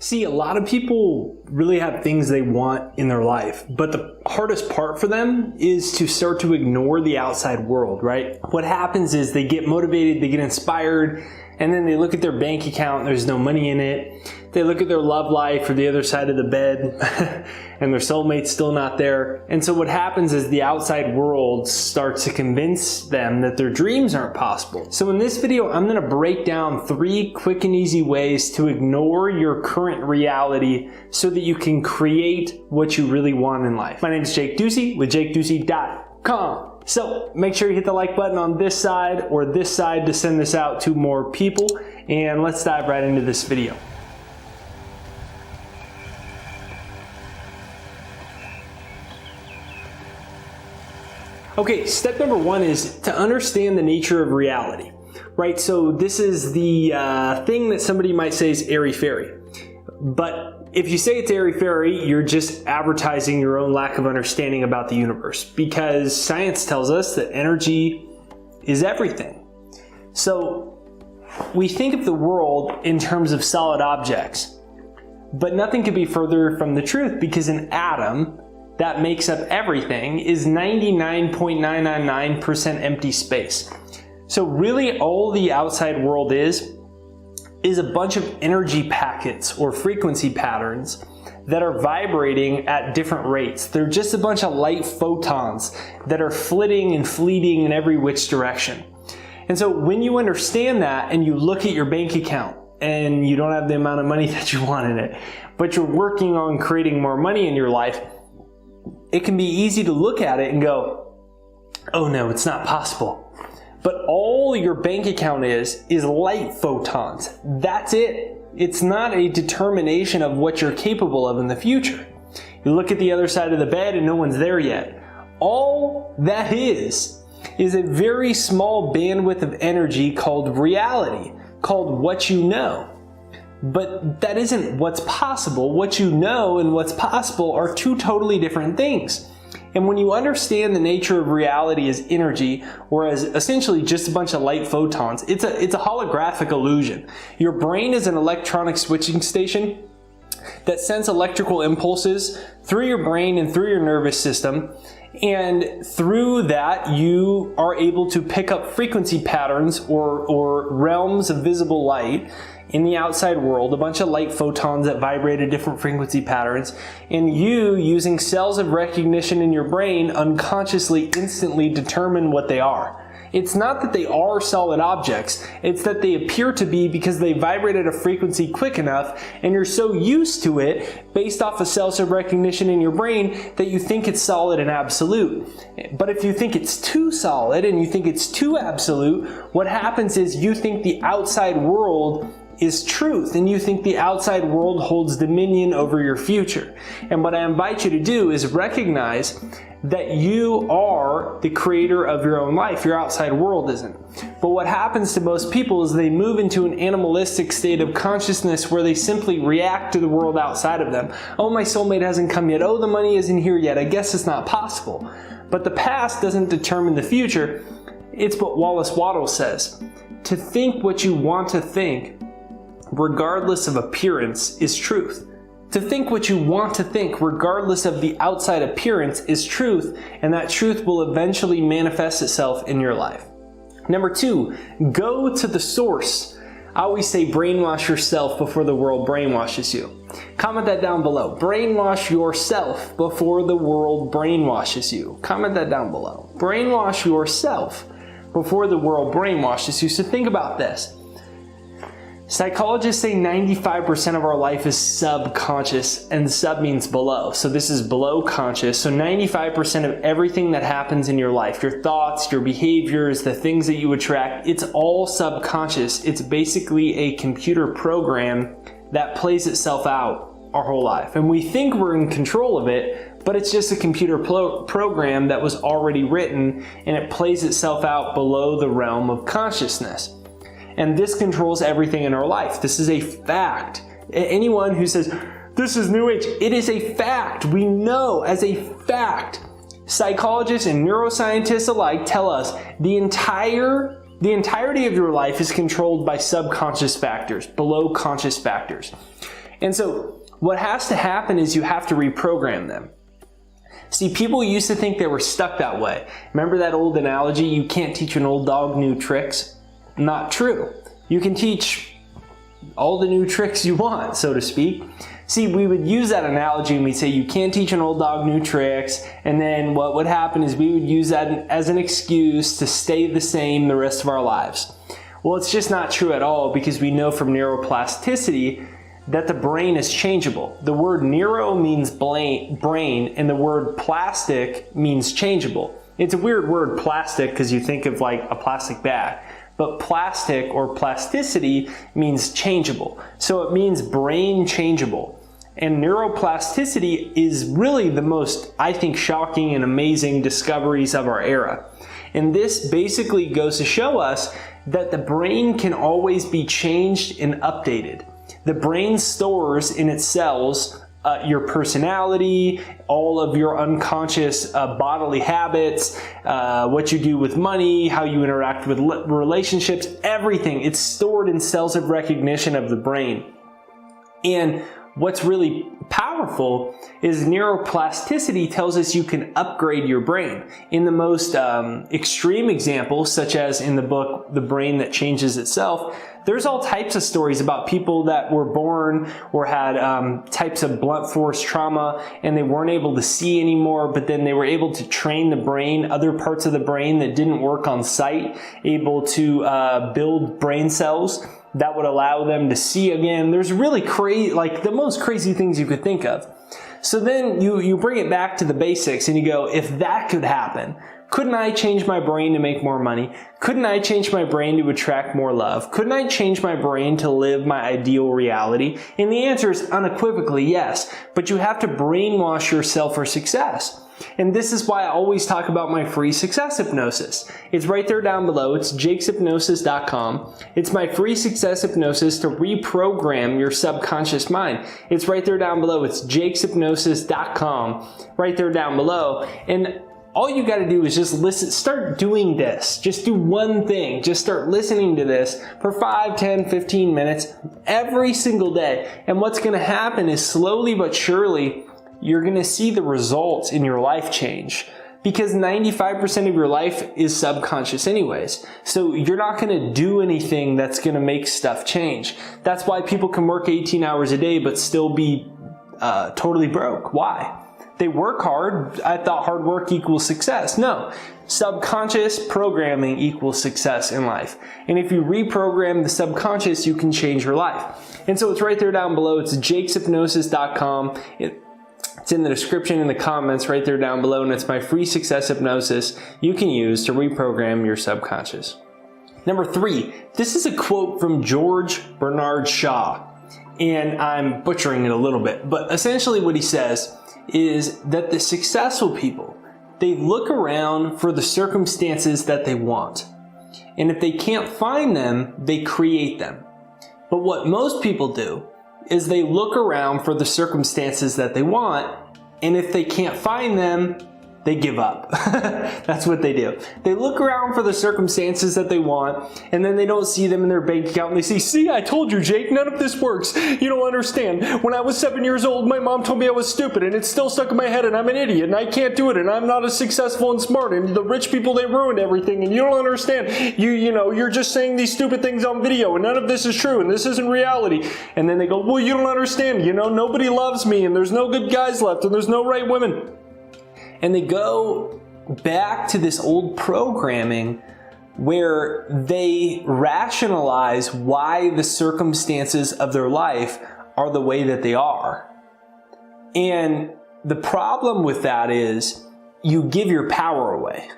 See, a lot of people really have things they want in their life, but the hardest part for them is to start to ignore the outside world, right? What happens is they get motivated, they get inspired, and then they look at their bank account, there's no money in it. They look at their love life or the other side of the bed and their soulmate's still not there. And so what happens is the outside world starts to convince them that their dreams aren't possible. So in this video, I'm gonna break down 3 quick and easy ways to ignore your current reality so that you can create what you really want in life. My name is Jake Ducey with JakeDucey.com. So make sure you hit the like button on this side or this side to send this out to more people. And let's dive right into this video. Okay, step number 1 is to understand the nature of reality, right? So this is the thing that somebody might say is airy-fairy. But if you say it's airy-fairy, you're just advertising your own lack of understanding about the universe, because science tells us that energy is everything. So we think of the world in terms of solid objects, but nothing could be further from the truth, because an atom that makes up everything is 99.999% empty space. So really all the outside world is a bunch of energy packets or frequency patterns that are vibrating at different rates. They're just a bunch of light photons that are flitting and fleeting in every which direction. And so when you understand that and you look at your bank account and you don't have the amount of money that you want in it, but you're working on creating more money in your life, it can be easy to look at it and go, oh no, it's not possible. But all your bank account is light photons. That's it. It's not a determination of what you're capable of in the future. You look at the other side of the bed and no one's there yet. All that is a very small bandwidth of energy called reality, called what you know. But that isn't what's possible. What you know and what's possible are 2 totally different things. And when you understand the nature of reality as energy, or as essentially just a bunch of light photons, it's a holographic illusion. Your brain is an electronic switching station that sends electrical impulses through your brain and through your nervous system. And through that, you are able to pick up frequency patterns or realms of visible light in the outside world, a bunch of light photons that vibrate at different frequency patterns, and you, using cells of recognition in your brain, unconsciously instantly determine what they are. It's not that they are solid objects, it's that they appear to be because they vibrate at a frequency quick enough and you're so used to it based off of cells of recognition in your brain that you think it's solid and absolute. But if you think it's too solid and you think it's too absolute, what happens is you think the outside world is truth, and you think the outside world holds dominion over your future. And what I invite you to do is recognize that you are the creator of your own life. Your outside world isn't. But what happens to most people is they move into an animalistic state of consciousness where they simply react to the world outside of them. Oh, my soulmate hasn't come yet. Oh, the money isn't here yet. I guess it's not possible. But the past doesn't determine the future. It's what Wallace Waddles says. To think what you want to think, regardless of appearance, is truth. To think what you want to think, regardless of the outside appearance, is truth, and that truth will eventually manifest itself in your life. Number 2, go to the source. I always say brainwash yourself before the world brainwashes you. Comment that down below. Brainwash yourself before the world brainwashes you. Comment that down below. Brainwash yourself before the world brainwashes you. So think about this. Psychologists say 95% of our life is subconscious, and sub means below. So this is below conscious. So 95% of everything that happens in your life, your thoughts, your behaviors, the things that you attract, it's all subconscious. It's basically a computer program that plays itself out our whole life. And we think we're in control of it, but it's just a computer program that was already written, and it plays itself out below the realm of consciousness. And this controls everything in our life. This is a fact. Anyone who says, this is New Age, it is a fact. We know as a fact. Psychologists and neuroscientists alike tell us the entirety of your life is controlled by subconscious factors, below conscious factors. And so what has to happen is you have to reprogram them. See, people used to think they were stuck that way. Remember that old analogy, you can't teach an old dog new tricks? Not true. You can teach all the new tricks you want, so to speak. See, we would use that analogy and we'd say you can't teach an old dog new tricks, and then what would happen is we would use that as an excuse to stay the same the rest of our lives. Well, it's just not true at all, because we know from neuroplasticity that the brain is changeable. The word neuro means brain, and the word plastic means changeable. It's a weird word, plastic, because you think of like a plastic bag. But plastic or plasticity means changeable. So it means brain changeable. And neuroplasticity is really the most, I think, shocking and amazing discoveries of our era. And this basically goes to show us that the brain can always be changed and updated. The brain stores in its cells your personality, all of your unconscious bodily habits, what you do with money, how you interact with relationships, everything. It's stored in cells of recognition of the brain. And what's really powerful is neuroplasticity tells us you can upgrade your brain. In the most extreme examples, such as in the book, The Brain That Changes Itself, there's all types of stories about people that were born or had types of blunt force trauma, and they weren't able to see anymore, but then they were able to train the brain, other parts of the brain that didn't work on sight, able to build brain cells that would allow them to see again. There's really crazy, like the most crazy things you could think of. So then you bring it back to the basics and you go, if that could happen, couldn't I change my brain to make more money? Couldn't I change my brain to attract more love? Couldn't I change my brain to live my ideal reality? And the answer is unequivocally yes, but you have to brainwash yourself for success. And this is why I always talk about my free success hypnosis. It's right there down below. It's jakeshypnosis.com. It's my free success hypnosis to reprogram your subconscious mind. It's right there down below. It's jakeshypnosis.com. Right there down below. And all you got to do is just listen, start doing this. Just do one thing. Just start listening to this for 5, 10, 15 minutes every single day. And what's going to happen is slowly but surely, you're going to see the results in your life change, because 95% of your life is subconscious anyways. So you're not going to do anything that's going to make stuff change. That's why people can work 18 hours a day but still be totally broke. Why? They work hard. I thought hard work equals success. No. Subconscious programming equals success in life. And if you reprogram the subconscious, you can change your life. And so it's right there down below. It's jakeshypnosis.com. It's in the description in the comments right there down below, and it's my free success hypnosis you can use to reprogram your subconscious. Number 3, this is a quote from George Bernard Shaw, and I'm butchering it a little bit, but essentially what he says is that the successful people, they look around for the circumstances that they want, and if they can't find them, they create them. But what most people do is they look around for the circumstances that they want, and if they can't find them, they give up. That's what they do. They look around for the circumstances that they want, and then they don't see them in their bank account, and they say, see, I told you, Jake, none of this works. You don't understand. When I was 7 years old, my mom told me I was stupid, and it's still stuck in my head, and I'm an idiot, and I can't do it, and I'm not as successful and smart, and the rich people, they ruined everything, and you don't understand. You know, you're just saying these stupid things on video, and none of this is true, and this isn't reality. And then they go, well, you don't understand. You know, nobody loves me, and there's no good guys left, and there's no right women. And they go back to this old programming where they rationalize why the circumstances of their life are the way that they are. And the problem with that is you give your power away.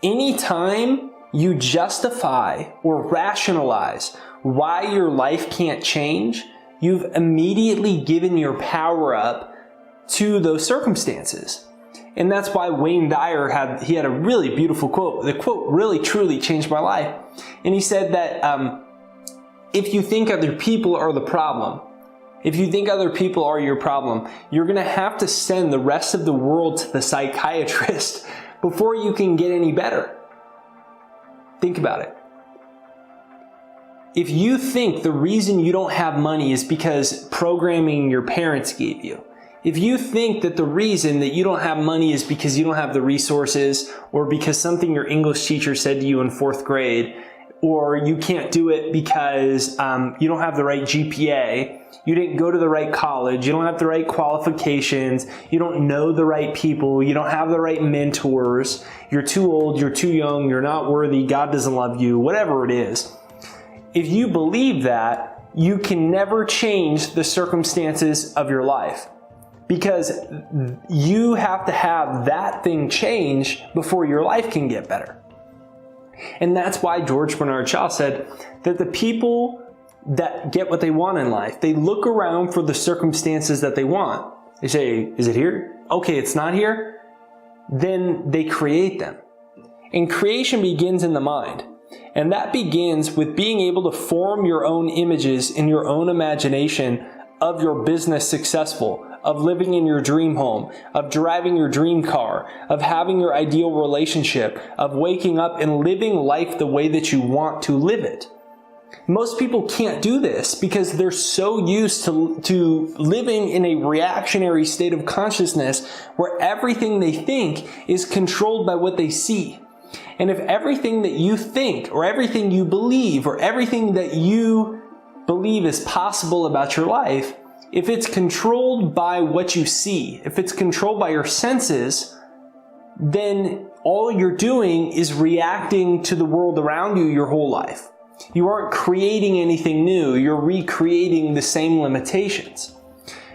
Anytime you justify or rationalize why your life can't change, you've immediately given your power up to those circumstances. And that's why Wayne Dyer had a really beautiful quote. The quote really truly changed my life. And he said that if you think other people are the problem, if you think other people are your problem, you're going to have to send the rest of the world to the psychiatrist before you can get any better. Think about it. if you think the reason you don't have money is because programming your parents gave you, if you think that the reason that you don't have money is because you don't have the resources, or because something your English teacher said to you in 4th grade, or you can't do it because you don't have the right GPA, you didn't go to the right college, you don't have the right qualifications, you don't know the right people, you don't have the right mentors, you're too old, you're too young, you're not worthy, God doesn't love you, whatever it is. If you believe that, you can never change the circumstances of your life, because you have to have that thing change before your life can get better. And that's why George Bernard Shaw said that the people that get what they want in life, they look around for the circumstances that they want. They say, is it here? Okay, it's not here. Then they create them. And creation begins in the mind. And that begins with being able to form your own images in your own imagination of your business successful, of living in your dream home, of driving your dream car, of having your ideal relationship, of waking up and living life the way that you want to live it. Most people can't do this because they're so used to living in a reactionary state of consciousness where everything they think is controlled by what they see. And if everything that you think, or everything you believe, or everything that you believe is possible about your life, if it's controlled by what you see, if it's controlled by your senses, then all you're doing is reacting to the world around you your whole life. You aren't creating anything new, you're recreating the same limitations.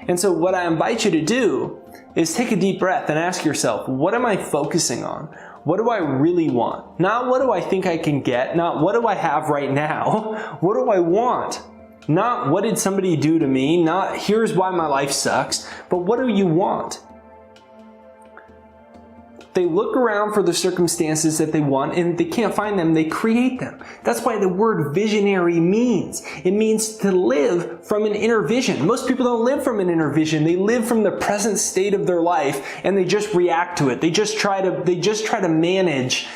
And so what I invite you to do is take a deep breath and ask yourself, what am I focusing on? What do I really want? Not what do I think I can get, not what do I have right now, what do I want? Not what did somebody do to me, not here's why my life sucks, but what do you want? They look around for the circumstances that they want, and if they can't find them, they create them. That's why the word visionary means. It means to live from an inner vision. Most people don't live from an inner vision. They live from the present state of their life, and they just react to it. They just try to manage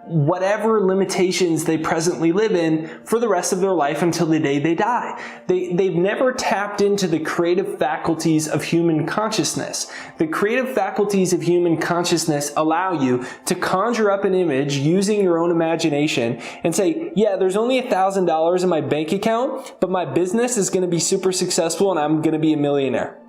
whatever limitations they presently live in for the rest of their life until the day they die. They've never tapped into the creative faculties of human consciousness. The creative faculties of human consciousness allow you to conjure up an image using your own imagination and say, yeah, there's only $1,000 in my bank account, but my business is going to be super successful and I'm going to be a millionaire.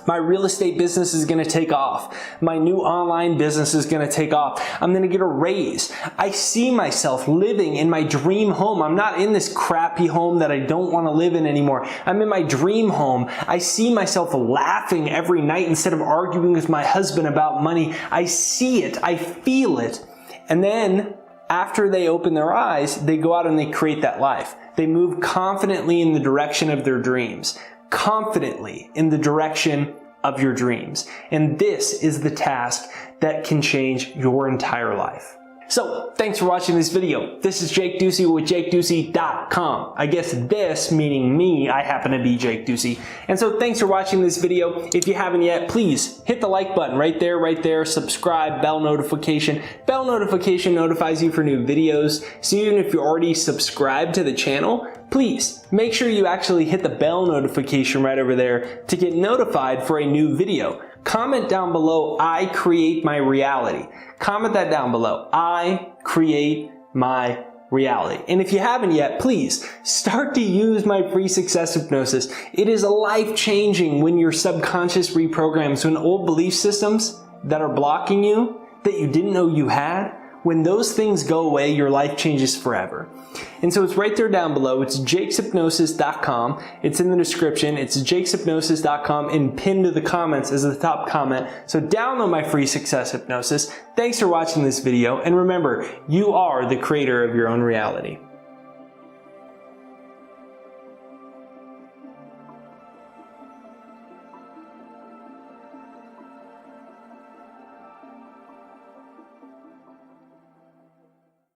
My real estate business is going to take off. My new online business is going to take off. I'm going to get a raise. I see myself living in my dream home. I'm not in this crappy home that I don't want to live in anymore. I'm in my dream home. I see myself laughing every night instead of arguing with my husband about money. I see it. I feel it. And then after they open their eyes, they go out and they create that life. They move confidently in the direction of their dreams. Confidently in the direction of your dreams. And this is the task that can change your entire life. So, thanks for watching this video. This is Jake Ducey with JakeDucey.com. I guess this, meaning me, I happen to be Jake Ducey. And so thanks for watching this video. If you haven't yet, please hit the like button right there, subscribe, bell notification. Bell notification notifies you for new videos. So even if you're already subscribed to the channel, please make sure you actually hit the bell notification right over there to get notified for a new video. Comment down below, I create my reality. Comment that down below. I create my reality. And if you haven't yet, please start to use my free success hypnosis. It is life-changing when your subconscious reprograms, when old belief systems that are blocking you, that you didn't know you had, when those things go away, your life changes forever. And so it's right there down below. It's jakeshypnosis.com. It's in the description. It's jakeshypnosis.com and pinned to the comments as the top comment. So download my free success hypnosis. Thanks for watching this video. And remember, you are the creator of your own reality.